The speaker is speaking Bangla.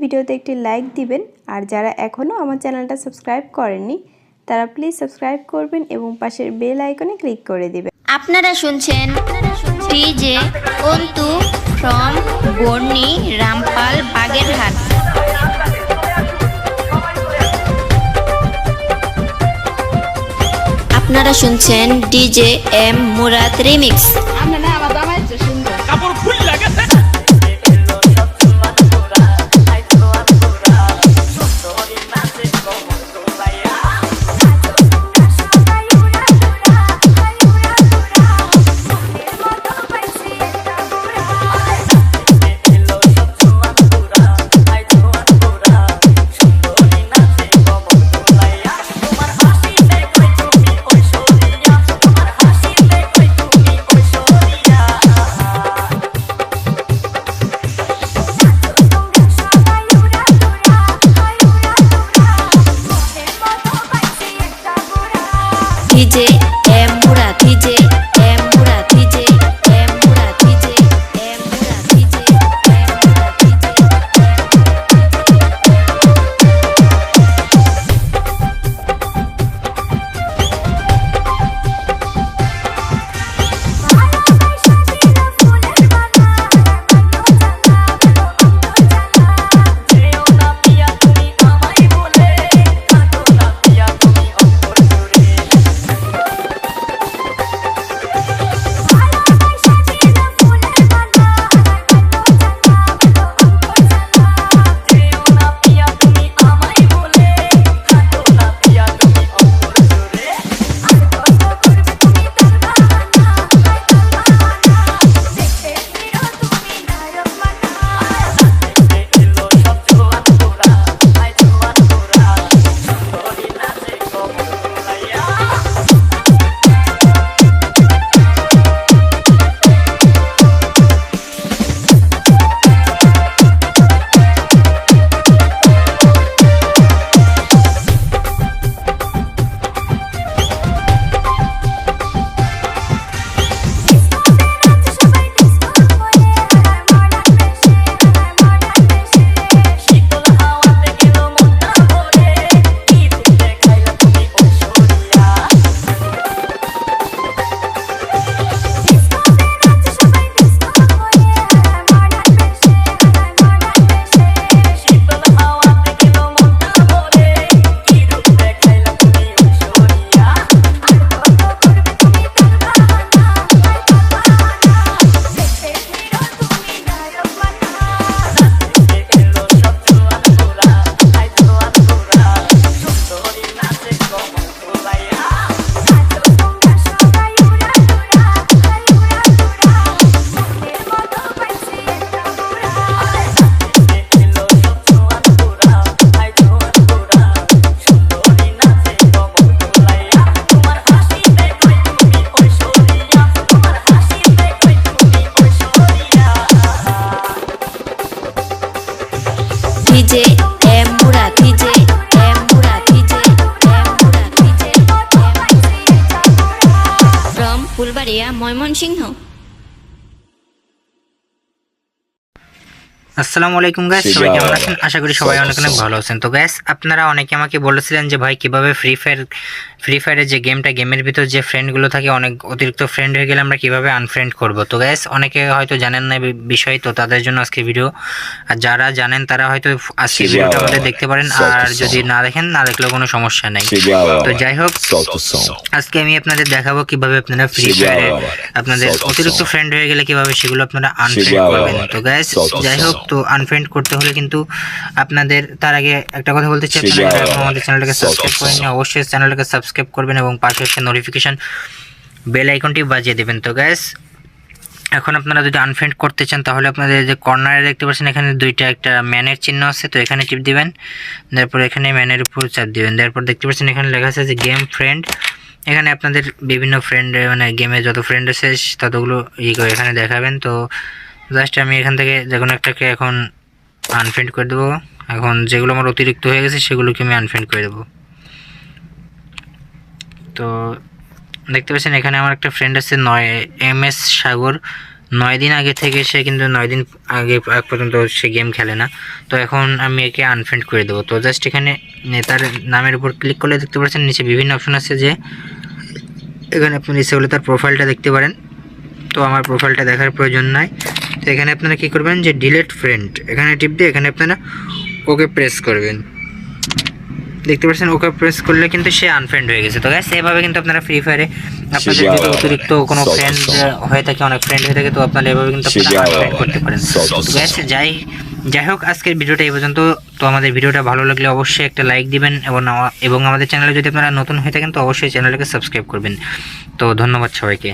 ভিডিওতে একটি লাইক দিবেন আর যারা এখনও আমার চ্যানেলটা সাবস্ক্রাইব করেননি তারা প্লিজ সাবস্ক্রাইব করবেন এবং পাশের বেল আইকনে ক্লিক করে দিবেন। আপনারা শুনছেন ডিজে অন্তু ফ্রম বর্ণি রামপাল বাগেরহাট। আপনারা শুনছেন DJ M Murad remix. DJ M Murad, DJ M Murad, DJ M Murad, DJ M Murad, DJ M Murad, DJ M Murad, DJ M Murad, DJ M Murad, DJ from Phulbaria Mymensingh. আসসালামু আলাইকুম গাইস, সবাই কেমন আছেন? আশা করি সবাই অনেক অনেক ভালো আছেন। তো গাইস, আপনারা অনেকে আমাকে বলেছিলেন যে ভাই কিভাবে ফ্রি ফায়ারের যে গেমের ভিতর যে ফ্রেন্ডগুলো থাকে, অনেক অতিরিক্ত ফ্রেন্ড হয়ে গেলে আমরা কিভাবে আনফ্রেন্ড করব। তো গাইস, অনেকে হয়তো জানেন না বিষয়, তো তাদের জন্য আজকে ভিডিও। আর যারা জানেন তারা হয়তো আজকে ভিডিওটা আমাদের দেখতে পারেন, আর যদি না দেখেন, না দেখলেও কোনো সমস্যা নাই। তো যাই হোক, আজকে আমি আপনাদের দেখাবো কিভাবে আপনারা ফ্রি ফায়ারে আপনাদের অতিরিক্ত ফ্রেন্ড হয়ে গেলে কিভাবে সেগুলো আপনারা আনফ্রেন্ড করবেন। তো গাইস, যাই হোক, তো আনফ্রেন্ড করতে হলে কিন্তু আপনাদের তার আগে একটা কথা বলতে চাই, আপনারা আমাদের চ্যানেলটাকে সাবস্ক্রাইব করেন, অবশ্যই চ্যানেলটাকে সাবস্ক্রাইব করবেন এবং পাশে একটা নোটিফিকেশন বেল আইকনটি বাজিয়ে দেবেন। তো গাইস, এখন আপনারা যদি আনফ্রেন্ড করতে চান তাহলে আপনাদের যে কর্নারে দেখতে পাচ্ছেন এখানে দুইটা একটা ম্যানের চিহ্ন আছে, তো এখানে টিপ দিবেন, তারপর এখানে ম্যানের উপর চাপ দিবেন, তারপর দেখতে পাচ্ছেন এখানে লেখা আছে যে গেম ফ্রেন্ড। এখানে আপনাদের বিভিন্ন ফ্রেন্ড, মানে গেমে যত ফ্রেন্ড আছে ততগুলো করে এখানে দেখাবেন। তো জাস্ট আমি এখান থেকে যে কোনো একটাকে এখন আনফ্রেন্ড করে দেবো। এখন যেগুলো আমার অতিরিক্ত হয়ে গেছে সেগুলোকে আমি আনফ্রেন্ড করে দেবো। তো দেখতে পাচ্ছেন এখানে আমার একটা ফ্রেন্ড আছে MS সাগর 9 দিন আগে থেকে সে কিন্তু 9 দিন আগে পর্যন্ত সে গেম খেলে না। তো এখন আমি একে আনফ্রেন্ড করে দেবো। তো জাস্ট এখানে তার নামের উপর ক্লিক করলে দেখতে পাচ্ছেন নিচে বিভিন্ন অপশন আছে, যে এখানে আপনি নিচে হলে তার প্রোফাইলটা দেখতে পারেন। তো আমার প্রোফাইলটা দেখার প্রয়োজন নাই। তো এখানে আপনারা কী করবেন, যে ডিলিট ফ্রেন্ড এখানে টিপ দিয়ে এখানে আপনারা ওকে প্রেস করবেন। দেখতে পাচ্ছেন ওকে প্রেস করলে কিন্তু সে আনফ্রেন্ড হয়ে গেছে। তো গাইস এভাবে কিন্তু আপনারা ফ্রি ফায়ারে আপনাদের যদি অতিরিক্ত কোনো ফ্রেন্ড হয়ে থাকে, অনেক ফ্রেন্ড হয়ে থাকে, তো আপনারা এভাবে কিন্তু আপনারা আনফ্রেন্ড করতে পারেন। তো গাইস যাই হোক আজকের ভিডিওটা এই পর্যন্ত। তো আমাদের ভিডিওটা ভালো লাগলে অবশ্যই একটা লাইক দিবেন এবং আমাদের চ্যানেলে যদি আপনারা নতুন হয়ে থাকেন তো অবশ্যই চ্যানেলটাকে সাবস্ক্রাইব করবেন। তো ধন্যবাদ সবাইকে।